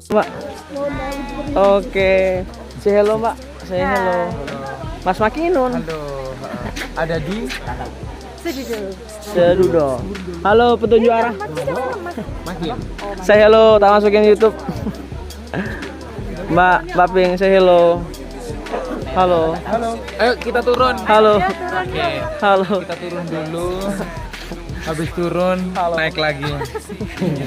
Mbak. Oke. Say hello, Mbak. Say hello. Mas Makinun. Halo. Ada di Sedudo. Halo, petunjuk arah. Makin. Say hello, tak masukin YouTube. Mbak Ping, say hello. Halo. Halo. Ayo kita turun. Halo. Oke. Halo. Kita turun dulu. Habis turun naik lagi.